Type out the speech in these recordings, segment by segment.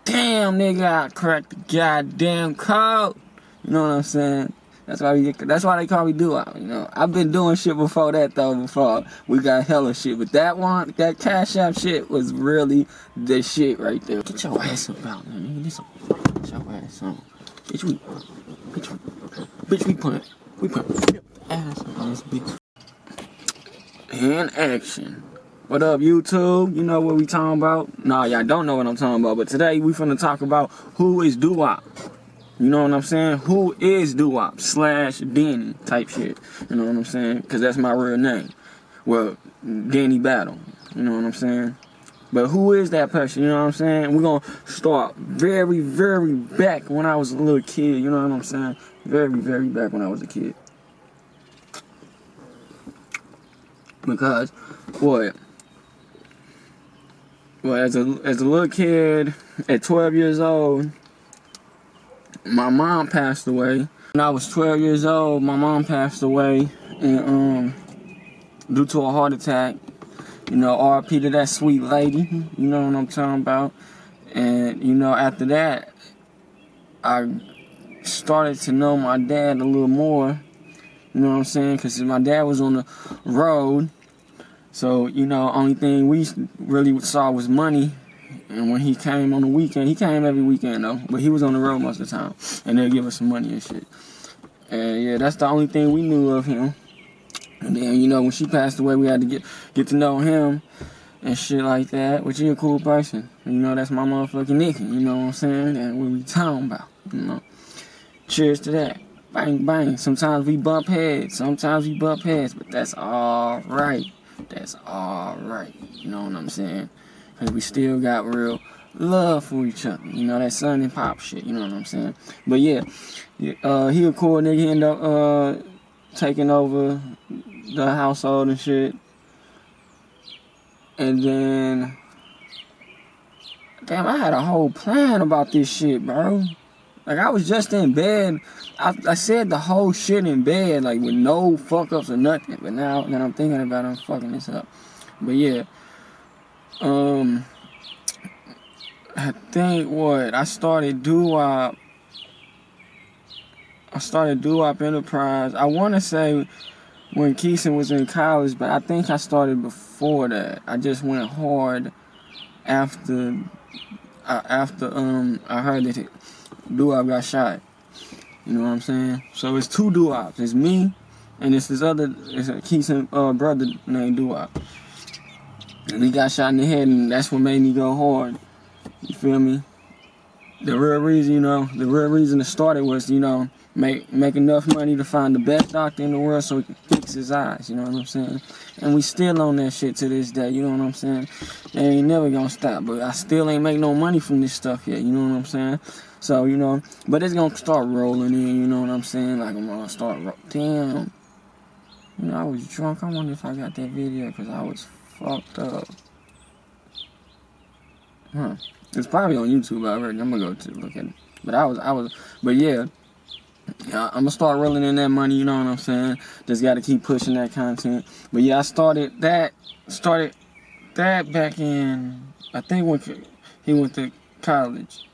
damn, nigga, I cracked the goddamn code. You know what I'm saying? That's why they call me DuwOp, you know. I've been doing shit before that, though, before we got hella shit. But that Cash App shit was really the shit right there. Get your ass up out, man. Get your ass on. Bitch, we put ass on this bitch. In action. What up, YouTube? You know what we talking about? Nah, y'all don't know what I'm talking about. But today we finna talk about who is DuwOp. You know what I'm saying? Who is DuwOp / Denny type shit. You know what I'm saying? Because that's my real name. Well, Denny Battle. You know what I'm saying? But who is that person? You know what I'm saying? We're going to start very, very back when I was a little kid. You know what I'm saying? Very, very back when I was a kid. Because, what? Well, as a little kid, at 12 years old, my mom passed away. When I was 12 years old, my mom passed away and due to a heart attack. You know, RP to that sweet lady. You know what I'm talking about. And, you know, after that, I started to know my dad a little more. You know what I'm saying? Because my dad was on the road. So, you know, only thing we really saw was money. And when he came on the weekend, he came every weekend though, but he was on the road most of the time. And they'll give us some money and shit. And yeah, that's the only thing we knew of him. And then, you know, when she passed away, we had to get to know him and shit like that, which he a cool person. And, you know, that's my motherfucking nigga, you know what I'm saying? And what we talking about, you know. Cheers to that. Bang, bang. Sometimes we bump heads, but that's all right. That's all right. You know what I'm saying? Because we still got real love for each other. You know, that son and pop shit. You know what I'm saying? But yeah, he a cool nigga. He ended up taking over the household and shit. And then, damn, I had a whole plan about this shit, bro. Like, I was just in bed. I said the whole shit in bed, like, with no fuck-ups or nothing. But now that I'm thinking about it, I'm fucking this up. But yeah. I think I started DuwOp Enterprise. I want to say when Keeson was in college, but I think I started before that. I just went hard after I heard that DuwOp got shot. You know what I'm saying? So it's two DuwOps. It's me and it's a Keeson brother named DuwOp. And he got shot in the head, and that's what made me go hard. You feel me? The real reason to start it was, you know, make enough money to find the best doctor in the world so he can fix his eyes. You know what I'm saying? And we still on that shit to this day. You know what I'm saying? It ain't never gonna stop. But I still ain't make no money from this stuff yet. You know what I'm saying? So, you know, but it's gonna start rolling in. You know what I'm saying? Like, I'm gonna start damn. You know, I was drunk. I wonder if I got that video because I was fucked up. It's probably on YouTube already. I'm gonna go to look at it. But yeah, I'm gonna start rolling in that money, you know what I'm saying? Just gotta keep pushing that content. But yeah, I started that back in, I think when he went to college,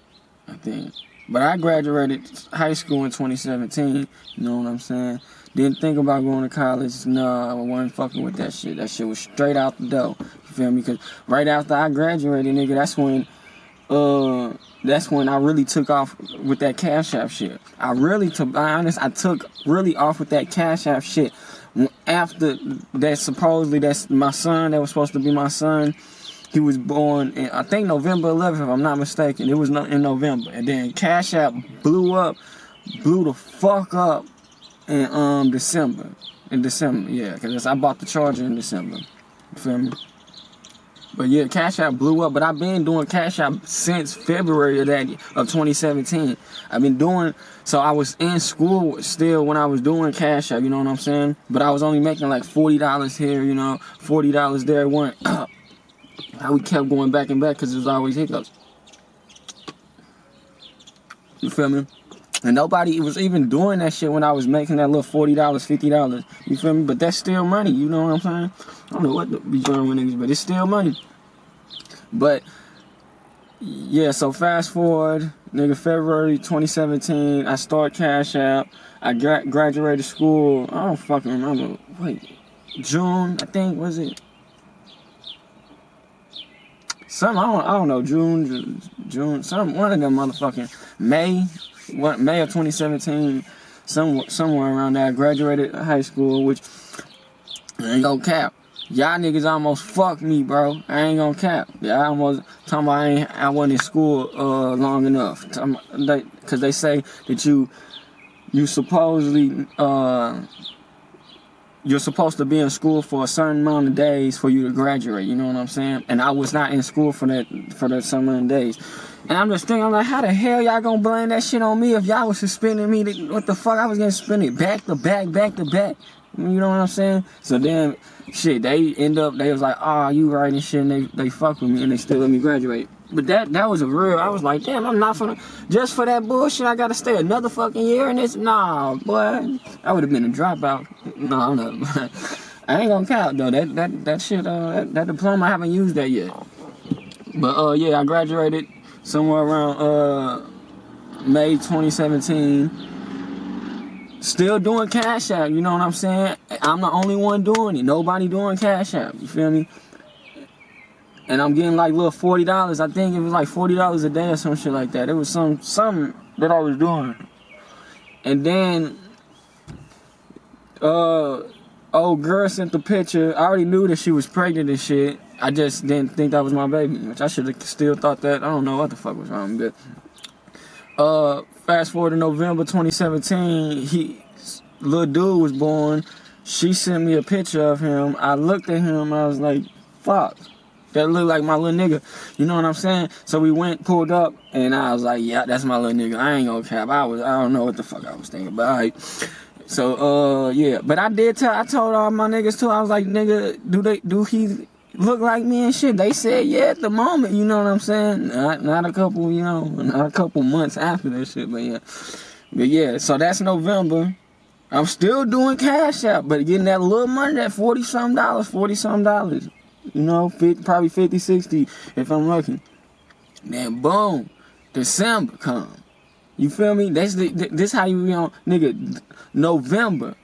I think. But I graduated high school in 2017, you know what I'm saying? Didn't think about going to college. No, I wasn't fucking with that shit. That shit was straight out the door. You feel me? Because right after I graduated, nigga, that's when I really took off with that Cash App shit. To be honest, I took really off with that Cash App shit after that. Supposedly, that's my son. That was supposed to be my son. He was born in, I think, November 11th, if I'm not mistaken. It was in November. And then Cash App blew the fuck up in December. Yeah, because I bought the charger in December. You feel me? But yeah, Cash App blew up. But I've been doing Cash App since February of 2017. I've been doing, so I was in school still when I was doing Cash App, you know what I'm saying? But I was only making like $40 here, you know, $40 there. It weren't up. How we kept going back and back because it was always hiccups. You feel me? And nobody was even doing that shit when I was making that little $40, $50. You feel me? But that's still money, you know what I'm saying? I don't know what to be doing with niggas, but it's still money. But yeah, so fast forward, nigga, February 2017, I start Cash App. I graduated school, I don't fucking remember. Wait, June, I think, was it? Some, I don't know, June, one of them motherfucking May of 2017, somewhere around there. I graduated high school, which I ain't gonna cap. Y'all niggas almost fucked me, bro. I ain't gonna cap. Yeah, I almost talking about I wasn't in school long enough. Cause they say that you supposedly you're supposed to be in school for a certain amount of days for you to graduate, you know what I'm saying? And I was not in school for that certain amount of days. And I'm just thinking, I'm like, how the hell y'all gonna blame that shit on me if y'all was suspending me? What the fuck? I was getting suspended back to back. You know what I'm saying? So then, shit, they was like, oh, you right and shit, and they fuck with me and they still let me graduate. But that was a real, I was like, damn, I'm not finna, just for that bullshit, I gotta stay another fucking year in this? Nah, boy, I would've been a dropout. No, I ain't gonna count though, that shit, that diploma, I haven't used that yet. But, yeah, I graduated somewhere around, May 2017. Still doing Cash App, you know what I'm saying? I'm the only one doing it. Nobody doing Cash App, you feel me? And I'm getting like little $40. I think it was like $40 a day or some shit like that. It was something that I was doing. And then, old girl sent the picture. I already knew that she was pregnant and shit. I just didn't think that was my baby, which I should have still thought that. I don't know what the fuck was wrong with it. Fast forward to November 2017, little dude was born. She sent me a picture of him. I looked at him, I was like, fuck. That look like my little nigga. You know what I'm saying? So we pulled up, and I was like, yeah, that's my little nigga. I ain't gonna cap. I don't know what the fuck I was thinking, but alright. So, yeah. But I told all my niggas too, I was like, nigga, do he look like me and shit? They said, yeah, at the moment, you know what I'm saying? Not a couple months after that shit, but yeah. But yeah, so that's November. I'm still doing Cash App, but getting that little money, that $40-something dollars. You know, probably 50, 60 if I'm lucky. Then boom, December come. You feel me? This how you know, nigga, November.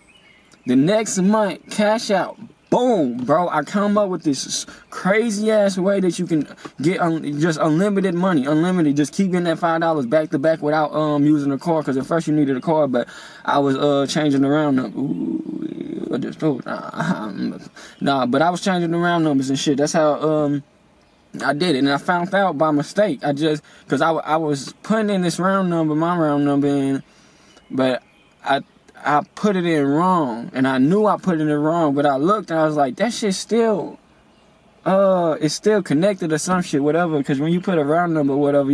The next month, Cash Out. Boom, bro. I come up with this crazy ass way that you can get just unlimited money. Unlimited. Just keep getting that $5 back to back without using a card. Because at first you needed a card, but I was changing around them. Ooh, I just told. Nah, but I was changing around numbers and shit. That's how I did it. And I found out by mistake. Because I was putting in this my round number in, but I put it in wrong, and I knew I put it in wrong, but I looked and I was like, that shit still, it's still connected to some shit, whatever, because when you put a round number, whatever,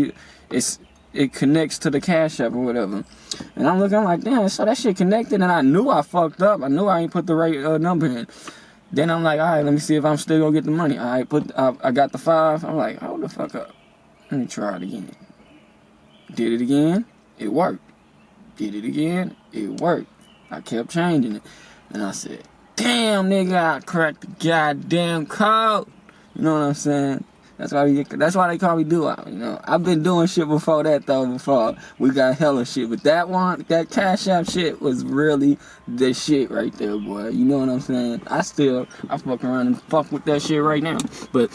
it connects to the Cash App or whatever. And I'm looking, I'm like, damn, so that shit connected, and I knew I fucked up. I knew I ain't put the right number in. Then I'm like, all right, let me see if I'm still gonna get the money. I got the 5. I'm like, hold the fuck up. Let me try it again. Did it again. It worked. Did it again. It worked. I kept changing it. And I said, damn, nigga, I cracked the goddamn code. You know what I'm saying? That's why they call me DuwOp, you know. I've been doing shit before that, though, before we got hella shit. But that Cash App shit was really the shit right there, boy. You know what I'm saying? I fuck around and fuck with that shit right now. But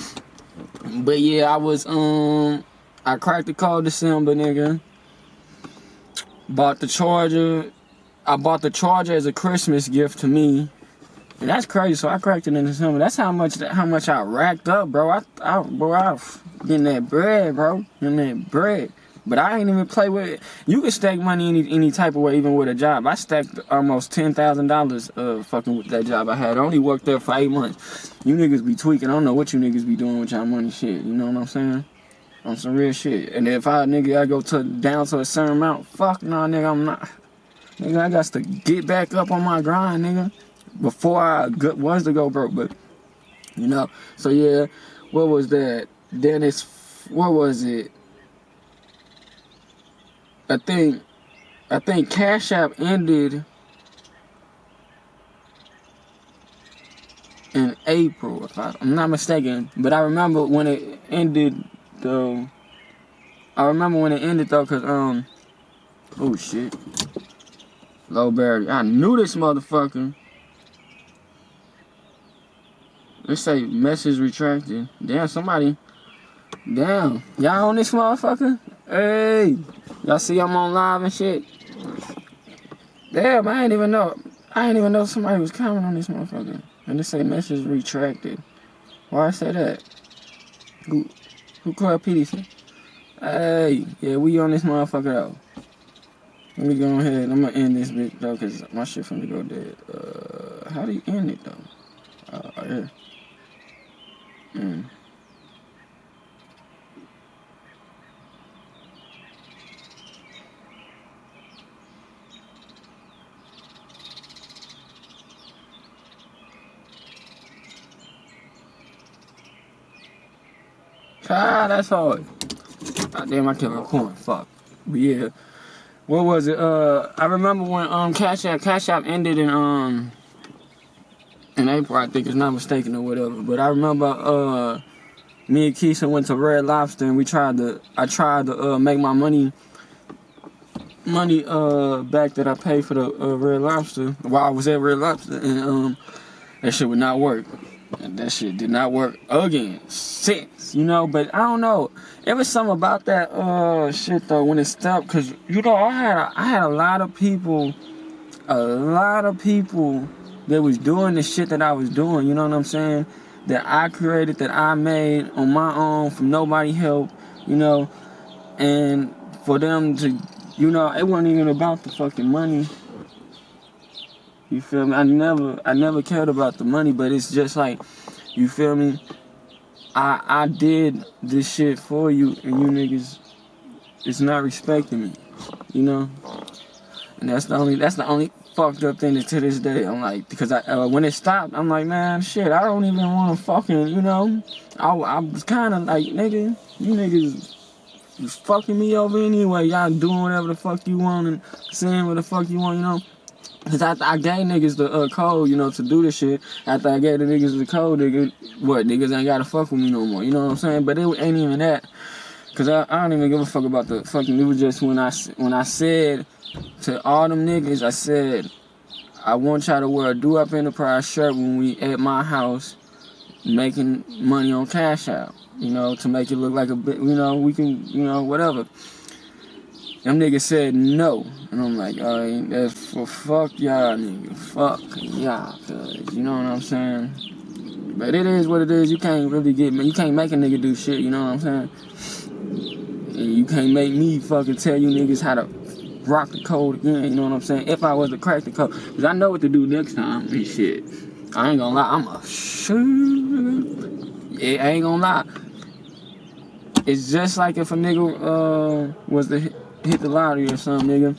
yeah, I cracked the code December, nigga. Bought the charger. I bought the charger as a Christmas gift to me. And that's crazy. So I cracked it in December. That's how much I racked up, bro. I getting that bread, bro. Getting that bread. But I ain't even play with it. You can stack money any type of way, even with a job. I stacked almost $10,000 fucking with that job I had. I only worked there for 8 months. You niggas be tweaking. I don't know what you niggas be doing with y'all money shit. You know what I'm saying? On some real shit. And if I go down to a certain amount, fuck no, nigga, I'm not. Nigga, I got to get back up on my grind, nigga, before I was to go broke. But, you know, so yeah, what was that? Then what was it? I think Cash App ended in April, if I'm not mistaken. But I remember when it ended, though, I remember when it ended though, cause oh shit, low battery. I knew this motherfucker. Let's say message retracted. Damn, somebody. Damn, y'all on this motherfucker? Hey, y'all see I'm on live and shit. Damn, I ain't even know somebody was commenting on this motherfucker. And they say message retracted. Why I say that? Who called Peterson? Hey, yeah, we on this motherfucker though. Let me go ahead. I'm gonna end this bitch though, cause my shit finna go dead. How do you end it though? Yeah. That's hard. God damn, I kept recording. Fuck. But yeah. What was it? I remember when Cash App ended in April, I think, if not mistaken or whatever. But I remember me and Keisha went to Red Lobster and I tried to make my money back that I paid for the Red Lobster while I was at Red Lobster, and that shit would not work. And that shit did not work again since, you know. But I don't know. It was something about that shit though when it stopped, cause you know I had a lot of people that was doing the shit that I was doing. You know what I'm saying? That I created, that I made on my own from nobody help. You know, and for them to, you know, it wasn't even about the fucking money. You feel me? I never cared about the money, but it's just like, you feel me? I did this shit for you, and you niggas, it's not respecting me, you know? And that's the only fucked up thing to this day. I'm like, because when it stopped, I'm like, man, shit, I don't even want to fucking, you know? I was kind of like, nigga, you niggas was fucking me over anyway. Y'all doing whatever the fuck you want and saying what the fuck you want, you know? Cause after I gave niggas the code, you know, to do this shit, after I gave the niggas the code, niggas ain't gotta fuck with me no more, you know what I'm saying? But it ain't even that, cause I don't even give a fuck about the fucking, it was just when I said to all them niggas, I said, I want y'all to wear a DuwOp Enterprise shirt when we at my house, making money on Cash App, you know, to make it look like a bit, you know, we can, you know, whatever. Them niggas said no. And I'm like, alright, that's for fuck y'all niggas. Fuck y'all, cuz, you know what I'm saying? But it is what it is. You can't really you can't make a nigga do shit, you know what I'm saying? And you can't make me fucking tell you niggas how to rock the code again, you know what I'm saying? If I was to crack the code. Cause I know what to do next time and shit. I ain't gonna lie, I'm a shit. Yeah, I ain't gonna lie. It's just like if a nigga was to hit the lottery or something, nigga.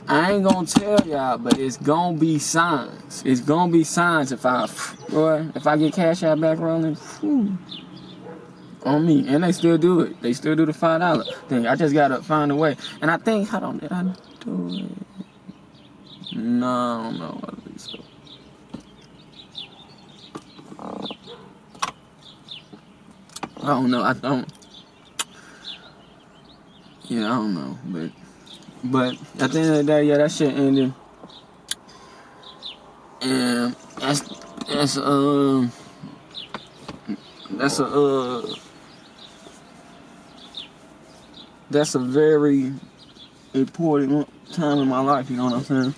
I ain't gonna tell y'all, but it's gonna be signs. It's gonna be signs if I get Cash App back rolling, on me. And they still do it. They still do the $5 thing. I just gotta find a way. And I think, hold on, did I do it? No, I don't know. I think so. I don't know. I don't. Yeah, I don't know. But at the end of the day, yeah, that shit ended. And that's a very important time in my life, you know what I'm saying?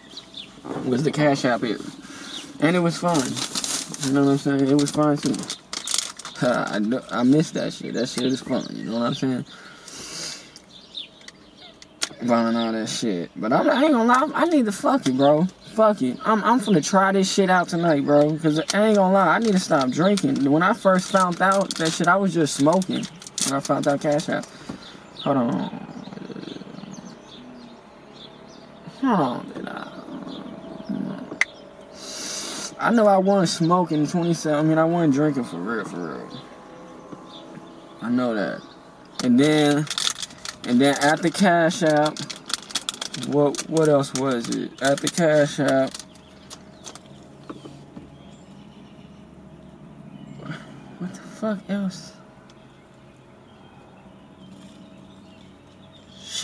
Was the Cash App era. And it was fun. You know what I'm saying? It was fun too. I miss that shit. That shit is fun, you know what I'm saying? Buying all that shit. But I ain't gonna lie, I need to fuck it, bro. Fuck it. I'm finna try this shit out tonight, bro. Cause I ain't gonna lie, I need to stop drinking. When I first found out that shit, I was just smoking. When I found out Cash App. Hold on. I know I wasn't smoking in 27. I mean, I wasn't drinking for real. I know that. And then after Cash App, what else was it? After Cash App, what the fuck else?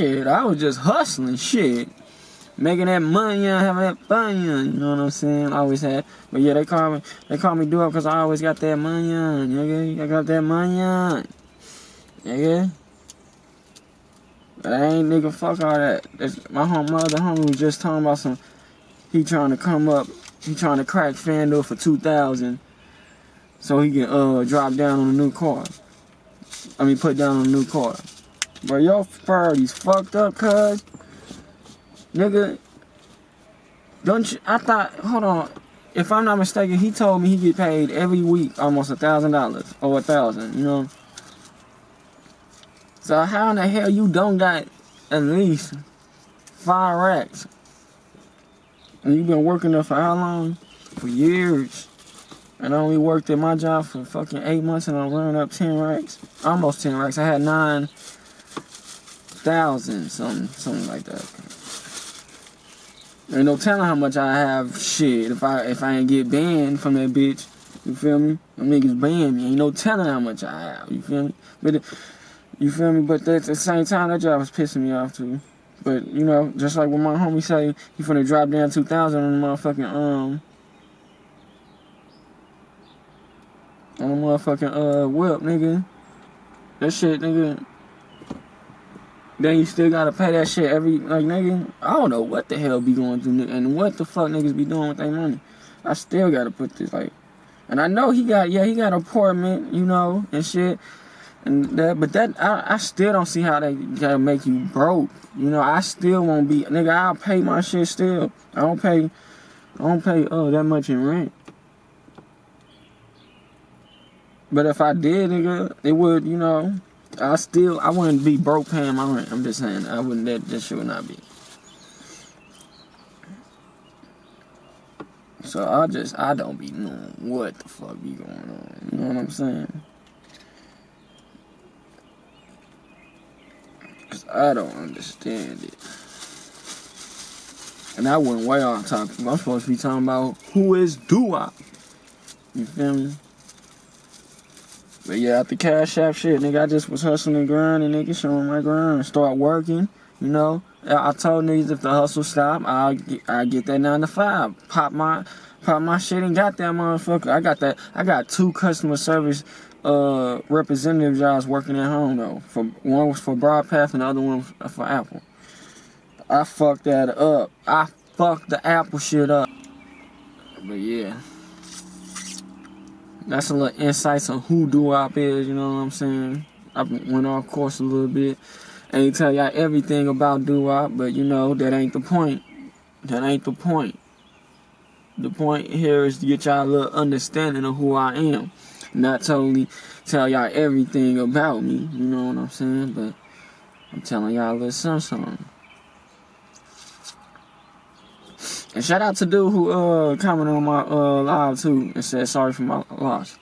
shit, I was just hustling shit. Making that money and having that fun, you know what I'm saying? I always had, but yeah, they call me DuwOp because I always got that money, nigga. I got that money, nigga. But I ain't, nigga, fuck all that. My other homie was just talking about he trying to come up, he trying to crack FanDuel for 2,000 so he can drop down on a new car. I mean, put down on a new car. Bro, your priorities fucked up, cuz. Nigga, don't you, I thought, hold on, if I'm not mistaken, he told me he get paid every week almost $1,000 or 1,000, you know? So how in the hell you don't got at least 5 racks? And you been working there for how long? For years. And I only worked at my job for fucking 8 months and I'm running up 10 racks. Almost 10 racks. I had 9,000, something like that. Ain't no telling how much I have shit if I ain't get banned from that bitch. You feel me? Them niggas banned me. Ain't no telling how much I have. You feel me? But you feel me? But at the same time, that job was pissing me off too. But you know, just like when my homie say he finna drop down 2,000 on the motherfucking whip, nigga. That shit, nigga. Then you still gotta pay that shit every, like, nigga, I don't know what the hell be going through, and what the fuck niggas be doing with their money. I still gotta put this, like, and I know he got an apartment, you know, and shit, and that, but that, I still don't see how they gotta make you broke, you know. I still won't be, nigga, I'll pay my shit still. I don't pay that much in rent. But if I did, nigga, it would, you know, I wouldn't be broke paying my rent. I'm just saying, that shit would not be. So I don't be knowing what the fuck be going on. You know what I'm saying? Cause I don't understand it. And I went way off topic. I'm supposed to be talking about who is DuwOp. You feel me? But yeah, after Cash App shit, nigga, I just was hustling and grinding, nigga, showing my grind and start working, you know. I told niggas if the hustle stop, I get that 9 to 5, pop my shit and got that motherfucker. I got 2 customer service representative jobs working at home though. One was for Broadpath and the other one was for Apple. I fucked that up. I fucked the Apple shit up. But yeah. That's a little insights on who DuwOp is, you know what I'm saying? I went off course a little bit. Ain't tell y'all everything about DuwOp, but you know, that ain't the point. That ain't the point. The point here is to get y'all a little understanding of who I am. Not totally tell y'all everything about me, you know what I'm saying? But I'm telling y'all a little something. And shout out to dude who commented on my live too and said sorry for my loss.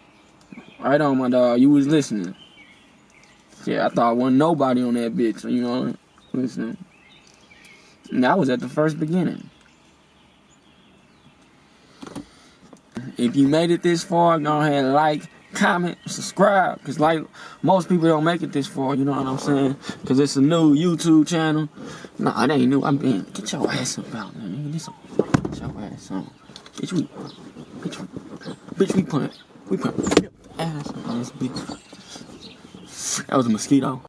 Right on, my dog. You was listening. Yeah, I thought wasn't nobody on that bitch, you know, listening. And that was at the first beginning. If you made it this far, go ahead and like, comment, subscribe. Because like most people don't make it this far, you know what I'm saying? Because it's a new YouTube channel. Nah, it ain't new. Get your ass up out, man. Get your ass on. Bitch, we put ass on this bitch. That was a mosquito.